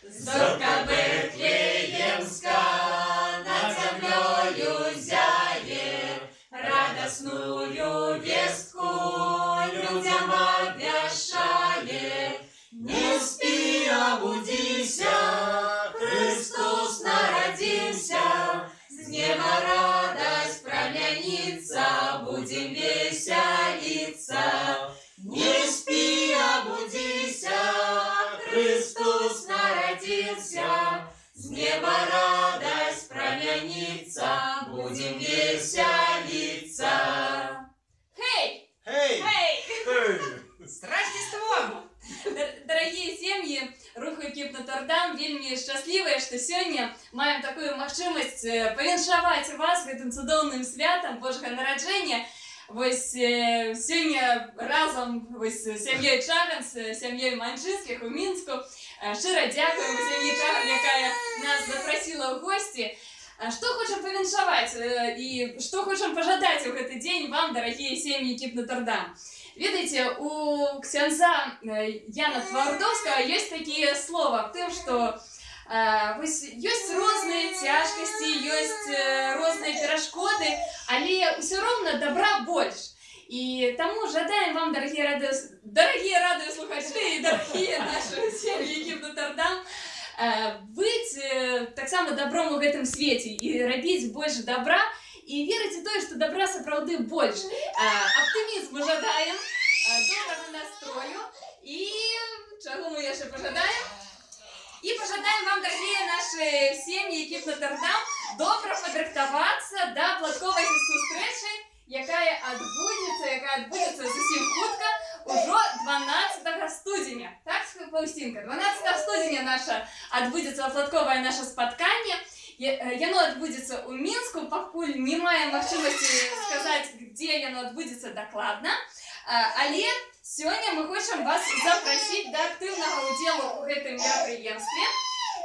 Зорка Вифлеємська над землею зяє, радостную вестку людям обвящает. Не спи, обудися, Христос народился, с неба радость промянится, будем веселиться. Не спи, обудися, Христос народился, с неба радость промянится, будем веселиться. Хей! Хей! Хей! С Рождеством! Дорогие семьи руху Екіп Нотр-Дам, вельмі шчаслівыя, што сёння маем такую магчымасць павіншаваць вас гэтым цудоўным святам Божага нараджэння. Вось сёння разам з сям'ёй Чаганс, сям'ёй Манчынскіх у Мінску. Шчыра дзякуем сям'і Чаган, якая нас запрасіла ў госці. Што хочам павіншаваць і што хочам пажадаць у гэты дзень вам, дарагія сем'і Екіп Нотр-Дам. Ведаеце, у ксяндза Яна Твардовскага ёсць такія слова аб тым, што ёсць розныя цяжкасці, ёсць розныя перашкоды, але ўсё роўна добра больш. І таму жадаем вам, дарагія радыёслухачы і дарагія нашы сем'і Екіп Нотр-Дам, быць таксама добром у гэтым свеце і рабіць больш добра, і верыць у тое, што добра сапраўды больш. Аптымізму жадаем, добрага настрою і чаго мы яшчэ пажадаем? І пажадаем вам, дарагія нашы сем'і Екіп Нотр-Дам, добра падрыхтавацца да платковай сустрэчы, якая адбудзецца зусім хутка, ужо 12 студзеня. Так, Паўстінка? 12 студзеня наша адбудзецца платковае наша спатканне. Яно адбудзецца ў Мінску, пакуль не маем магчымасці сказаць, дзе яно адбудзецца дакладна. Але сёння мы хочам вас запрасіць да актыўнага ўдзелу ў гэтым мерапрыемстве.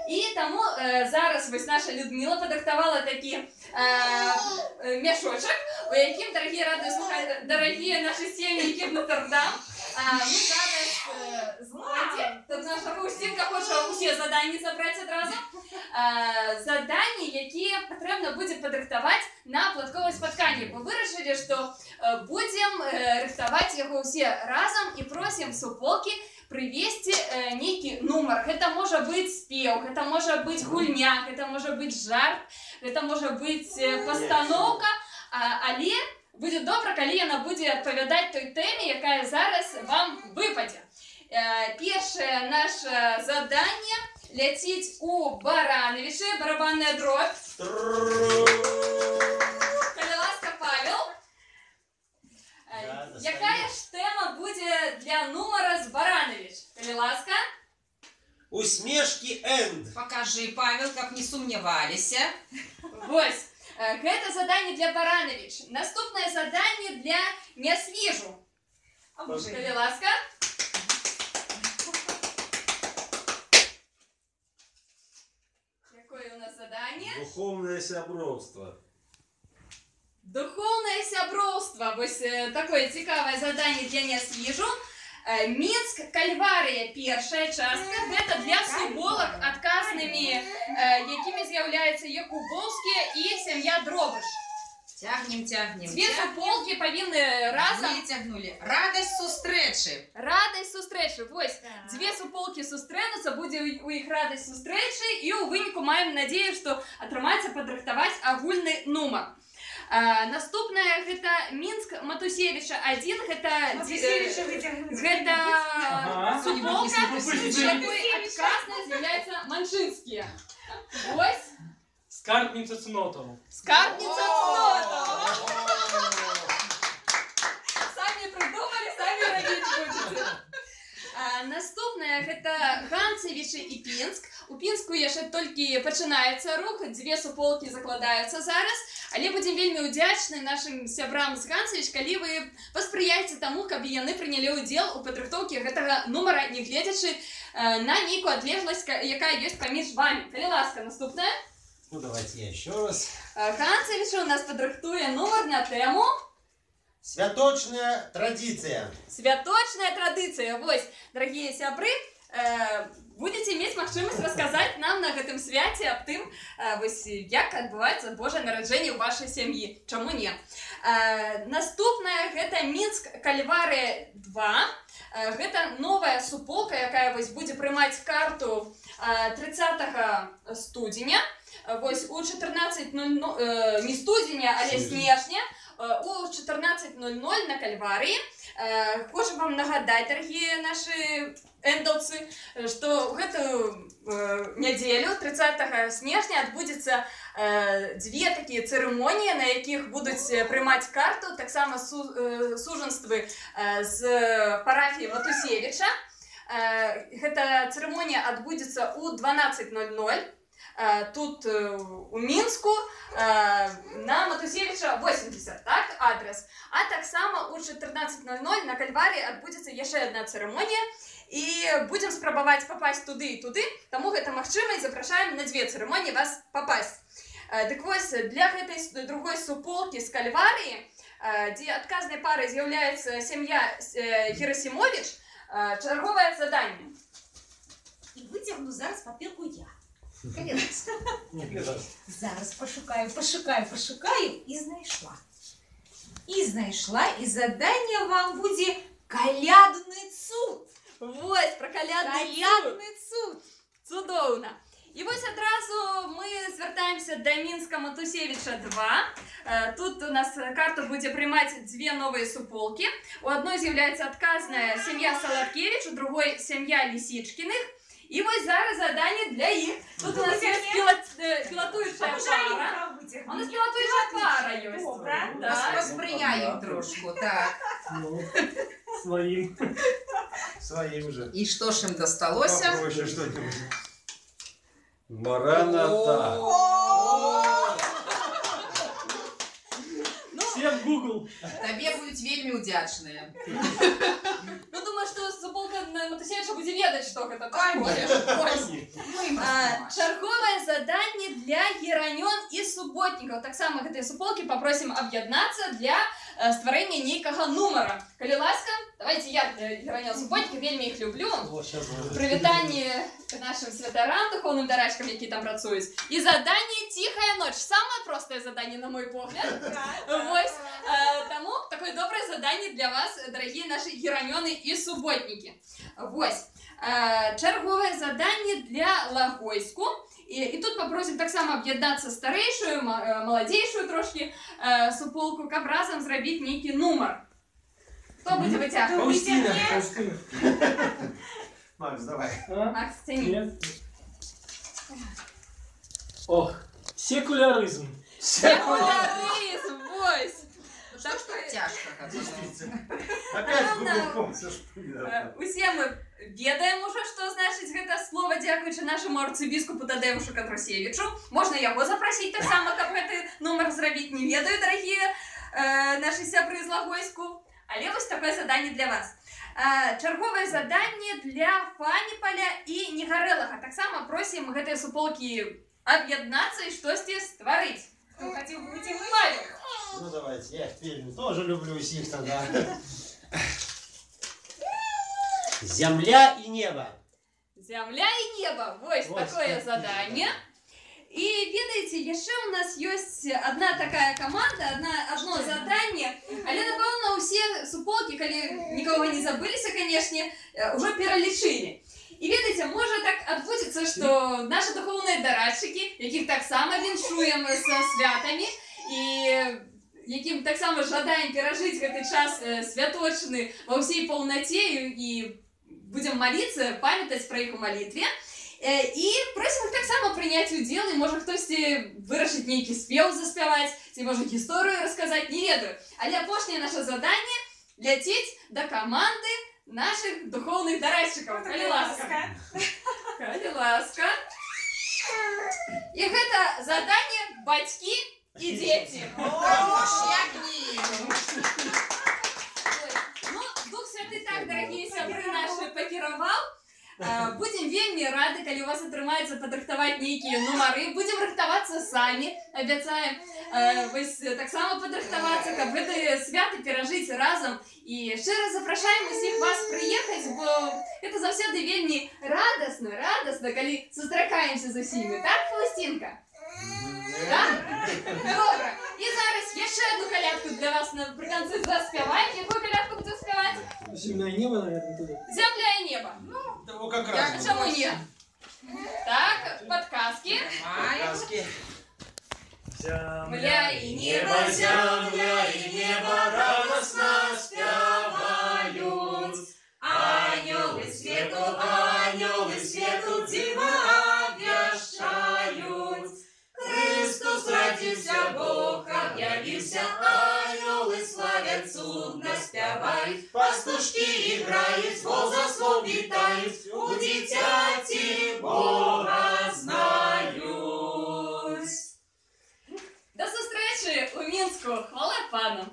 І таму зараз вось наша Людміла падрыхтавала такі мяшочак, у якім, дарагія наші сем'і Екіп Нотр-Дам, мы зараз знойдзем. Тут наша Паўстінка хоча ўсе заданні забраць адразу. Заданні, якія патрэбна будзе падрыхтаваць на платковае спатканне. Мы вырашылі, што будзем рыхтаваць яго ўсе разам і просім суполкі прывесці нейкі нумар. Гэта можа быць спеў, гэта можа быць гульня, гэта можа быць жарт, гэта можа быць пастаноўка, але будзе добра, калі яна будзе адпавядаць той тэме, якая зараз вам выпадзе. Першае наша заданне ляціць у Барановичы, барабанная дробь. Калі ласка, Павел. Якая ж тэма будзе для нумара з Баранович? Калі ласка. Усмешкі энд. Покажи, Павел, каб не сумняваліся. Вось, гэта заданне для Баранович. Наступнае заданне для Нясвіжу. Калі ласка. Какое у нас задание? Духовное сяброўства. Духовное сяброўства. Вось такое цікавае заданне для Нясвіжу. Мінск, Кальварыя, першая частка. Гэта для суполак адказнымі, якімі з'яўляюцца Якубоўскія і сям'я Дробыш. Цягнем. Дзве суполкі павінны разам... Выцягнули. Радасць сустрэчы. Радасць сустрэчы. Вось, дзве суполкі сустрэнуцца, будзе у іх радасць сустрэчы, і ў выніку маем надзею, што атрымаецца падрыхтаваць агульны нумар. Наступная гэта Мінск Матусевіча 1, гэта суполка, якой адказнай з'яўляецца Манчынскія. Вось. Скарбніца цнотаў. Скарбніца цнотаў. Самі придумалі, самі рабіць будзеце. Наступная гэта Ганцевічы і Пінск. У Пінску яшчэ толькі пачынаецца рух, дзве суполкі закладаюцца зараз, але будзем вельмі ўдзячны нашым сябрам з Ганцевіч, калі вы паспрыяеце таму, каб яны прынялі ўдзел у падрыхтоўкі гэтага нумара, не гледзячы на нейкую адлегласць, якая ёсць паміж вамі. Калі ласка, наступная. Ну, давайте я еще раз. Ганцевіч у нас падрыхтуе нумар на тэму Святочная традиция. Святочная традиция. Вось, дорогие сябры, будете будете мець магчымасць расказаць нам на гэтым свяце аб тым, вось, як адбываецца Божае нараджэнне ў вашай сям'і. Чаму не? Наступнае гэта Мінск Кальварыя 2. Гэта новая суполка, якая вось будзе прымаць карту 30 студзеня. Вось у 14:00, не студзеня, але снежня, у 14:00 на Кальварыі. Хочу вам нагадаць, дарагія нашы эндаўцы, што гэтую нядзелю 30 снежня адбудзецца дзве такія цырымоніі, на якіх будуць прымаць карту таксама сужанствы з парафіі Матусевіча. Гэта цырымонія адбудзецца ў 12:00 тут у Мінску на Матусевіча 80, так, адрес. А таксама у 14:00 на Кальварыі адбудзецца яшчэ адна цырымонія, і будзем спрабаваць папасць туды і туды, таму гэта магчыма, і запрашаем на дзве цырымоніі вас папасць. Дык вось, для гэтай другой суполкі з Кальварыі, дзе адказнай парай з'яўляецца сям'я Герасімовіч, чарговае заданне. І витягну зараз папірку я. Зараз пошукаю і знайшла. І задання вам буде калядний цуд. Вось, про калядний цуд. Цудоўна. І вось адразу мы звяртаемся да Мінска Матусевіча 2. Тут у нас карту будзе прымаць дзве новыя суполкі. У адной з'яўляецца адказная сям'я Салаткевіч, у другой сям'я Лісічкіных. І вось зараз заданне для іх. Тут у нас ёсць пілатуючая пара. У нас пілатуючая пара ёсць. Добра. Посприяем трошку, так. Своим. Своим же. И что ж им досталося? Попроще что-нибудь. Мараната. Все в Google. Тебе будут вельми удячные. Ну, думаю, што суполка Матусевіча будзе ведаць, што гэта такое. Конечно. Чарговае заданне для геранён і суботнікаў. Таксама гэтыя суполкі папросім аб'яднацца для стварэння нейкага нумара. Калі ласка, давайте я геранён суботнікаў, вельмі іх люблю. Прывітанне нашим святарам, духовным дарачкам, які там працуюць. І заданне «Тихая ночь». Самое простое задание, на мой погляд. Вось. Таму такое доброе задание для вас, дорогие наши геранёны і суботнікі. Вось. Чарговае заданне для Лагойску. І тут попросім таксама аб'яднацца старэйшую, маладзейшую трошкі суполку, каб разам зрабіць нейкі нумар. Хто будзе выцягваць? Фаустина. Макс, давай. Макс, цяні. Нет. Ох, секуляризм. Секуляризм, вось. Ну что ж так тяжко? Опять Главное, Google.com, все ж понятно. Усе мы ведаем уже, што значыць гэта слово, дзякуючы нашаму арцыбіскупу Тадеушу Кандрусевічу. Можна яго запрасіць таксама, каб гэты нумар зрабіць. Не ведаю, дарагія нашы сябры з Лагойску. Але вось такое заданне для вас. Чарговае заданне для Фаніполя і Негарэлага. Таксама просім гэтыя суполкі аб'яднацца і штосьці стварыць. Хто хацеў выцягнуць? Павел. Ну давайте, я фильм тоже люблю всех тогда. Земля и небо. Зямля і неба. Вось Вось такое так. заданне. І ведаеце, яшчэ у нас ёсць одна такая команда, одно заданне, але, напэўна, усе суполкі, калі нікога не забыліся, канешне, ўжо пералічылі. І ведаеце, можа так адбудзецца, што нашы духоўныя дарадчыкі, якіх таксама віншуем са святамі, і якім таксама жадаем перажыць гэты час святочны ва ўсей паўнаце і будзем маліцца, памятаць пра іх у малітве. І просім іх таксама прыняць удзел, і можа хтосьці вырашыць нейкі спеў заспяваць, ці можа гісторыю расказаць, не ведаю. Але апошняе наша заданне ляцець да каманды наших духоўных дарадчыкаў. Калі ласка. Калі ласка. І гэта заданне бацькі і дзеці. Ну, Дух Святы так, дарагія сябры наши, пакіраваў. Будем вельмі рады, калі у вас атрымаецца падрыхтаваць нейкія нумары. Будем рыхтавацца самі, абяцаем. Вось таксама падрыхтавацца, каб гэтыя святы перажыць разам. І шчыра запрашаем усіх вас прыехаць, бо гэта заўсёды вельмі радасна радасна, калі сустракаемся з усімі, так, Фаустінка? Так? Добре. І зараз я ще одну колядку для вас наприкінці заспіваємо. Яку колядку будемо співати? Земное небо, наверное, туда. Земля і небо. Ну, как раз. Чому ні? Так, подсказки. Сказки. Земля і небо, земля и небо радостно спевают. Ангелы свету диво обвещают. Христос родился, Бог объявился, ангелы славят, судно спевают, пастушки играют, возослов витают, у дитяти Бога знают. до зустрічі у Мінську. Хвала пану!